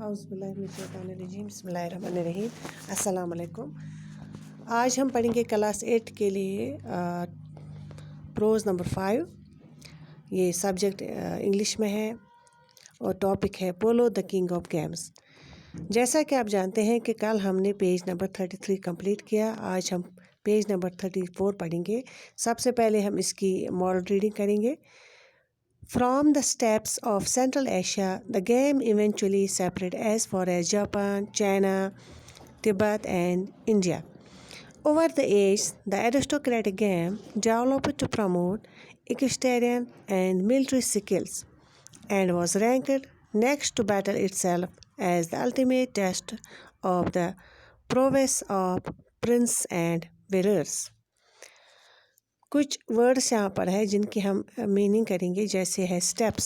औज़ुबिल्लाहिमिनश्शैतानिर्रजीम बिस्मिल्लाहिर्रहमानिर्रहीम। अस्सलाम वालेकुम। आज हम पढ़ेंगे क्लास 8 के लिए प्रोज़ नंबर 5। ये सब्जेक्ट इंग्लिश में है और टॉपिक है पोलो द किंग ऑफ गेम्स। जैसा कि आप जानते हैं कि कल हमने पेज नंबर 33 कंप्लीट किया। आज हम पेज नंबर 34 पढ़ेंगे। सबसे पहले हम इसकी मॉडल रीडिंग करेंगे। From the steppes of Central Asia, the game eventually separated as far as Japan, China, Tibet, and India. Over the ages, the aristocratic game developed to promote equestrian and military skills and was ranked next to battle itself as the ultimate test of the prowess of prince and warriors. कुछ words यहाँ पर है जिनकी हम meaning करेंगे। जैसे है steps.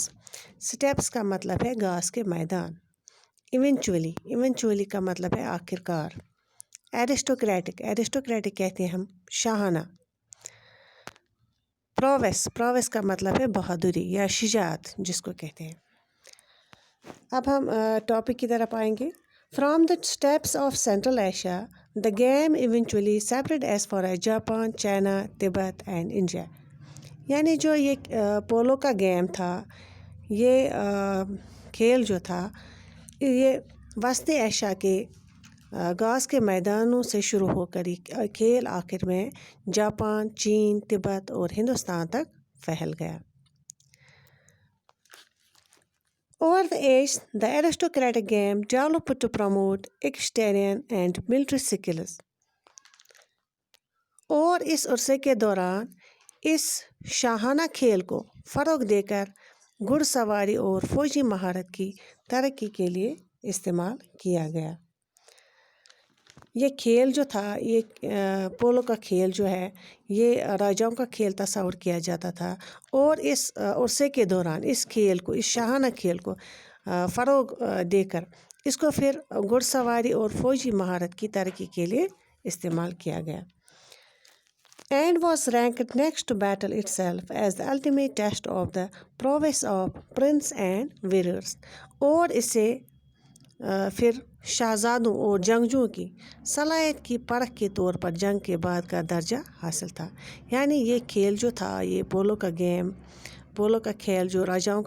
Steps का मतलब है घास के मैदान। इवेंचुअली का मतलब है आखिरकार। एरिस्टोक्रेटिक कहते हैं हम शाहाना। प्रोवेस का मतलब है बहादुरी या शुजाअत जिसको कहते हैं। अब हम टॉपिक की तरफ आएंगे। From the steppes of Central Asia, the game eventually separated as far as Japan, China, Tibet and India. यानी जो ये पोलो का गेम था, ये खेल जो था, ये वस्ती एशिया के घास के मैदानों से शुरू होकर खेल आखिर में जापान, चीन, तिब्बत और हिंदुस्तान तक फैल गया। Over the ages, the aristocratic game developed to promote equestrian and military skills. और इस अरसे के दौरान इस शाहाना खेल को फ़रोग़ देकर घुड़सवारी और फ़ौजी महारत की तरक्की के लिए इस्तेमाल किया गया। ये खेल जो था, ये पोलो का खेल जो है, ये राजाओं का खेल तस्वुर किया जाता था। और इस अरसे के दौरान इस खेल को, इस शाहाना खेल को फ़रोग़ देकर इसको फिर घुड़सवारी और फ़ौजी महारत की तरक्की के लिए इस्तेमाल किया गया। And was ranked next to battle itself as the ultimate test of the prowess of prince and warriors. और इसे फिर शहज़ादों और जंगजुओं की सलाहियत की परख के तौर पर जंग के बाद का दर्जा हासिल था। यानी ये खेल जो था, ये पोलो का खेल जो राजाओं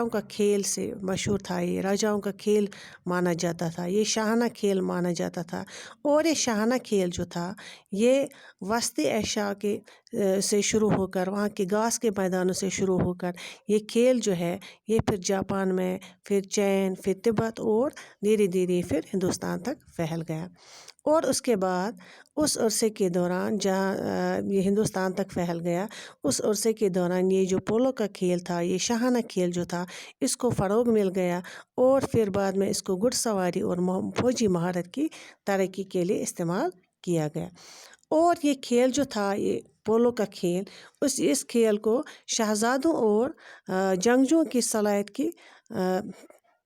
का खेल से मशहूर था, ये राजाओं का खेल माना जाता था, ये शाहाना खेल माना जाता था। और ये शाहाना खेल जो था, ये वस्ती एशिया के से शुरू होकर, वहाँ के घास के मैदानों से शुरू होकर ये खेल जो है, ये फिर जापान में, फिर चीन, फिर तिब्बत और धीरे धीरे फिर हिंदुस्तान तक फैल गया। और उसके बाद उस अरसे के दौरान जहाँ ये हिंदुस्तान तक फैल गया, उस अरसे के दौरान ये जो पोलो का खेल था, ये शाहाना खेल जो था, इसको फ़रोग़ मिल गया। और फिर बाद में इसको घुड़सवारी और फ़ौजी महारत की तरक्की के लिए इस्तेमाल किया गया। और ये खेल जो था, ये पोलो का खेल, इस खेल को शहज़ादों और जंगजुओं की सलाहियत की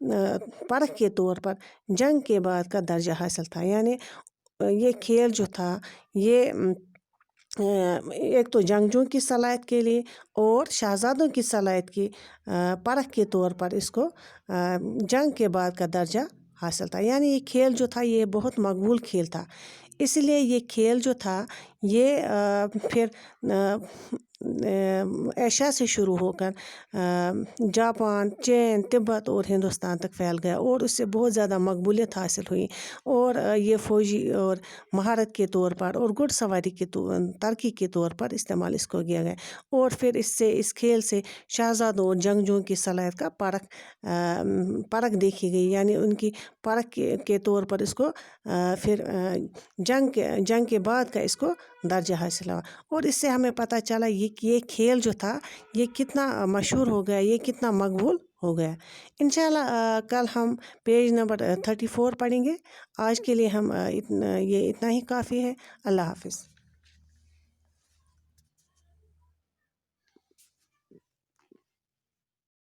परख के तौर पर जंग के बाद का दर्जा हासिल था। यानी ये खेल जो था, ये एक तो जंगजुओं की सलाहियत के लिए और शहज़ादों की सलाहियत की परख के तौर पर इसको जंग के बाद का दर्जा हासिल था। यानी ये खेल जो था, ये बहुत मकबूल खेल था। इसलिए ये खेल जो था, ये फिर एशिया से शुरू होकर जापान, चीन, तिब्बत और हिंदुस्तान तक फैल गया और उससे बहुत ज़्यादा मकबूलियत हासिल हुई। और ये फ़ौजी और महारत के तौर पर और घुड़सवारी के तरक्की के तौर पर इस्तेमाल इसको किया गया। और फिर इस खेल से शहज़ादों और जंगजुओं की सलाहियत का परख देखी गई। यानी उनकी परख के तौर पर इसको फिर जंग के बाद का इसको दर्जा हासिल हुआ। और इससे हमें पता चला ये खेल जो था, ये कितना मशहूर हो गया, ये कितना मकबूल हो गया। इंशाल्लाह कल हम पेज नंबर 34 पढ़ेंगे। आज के लिए हम इतना ही काफ़ी है। अल्लाह हाफ़िज़।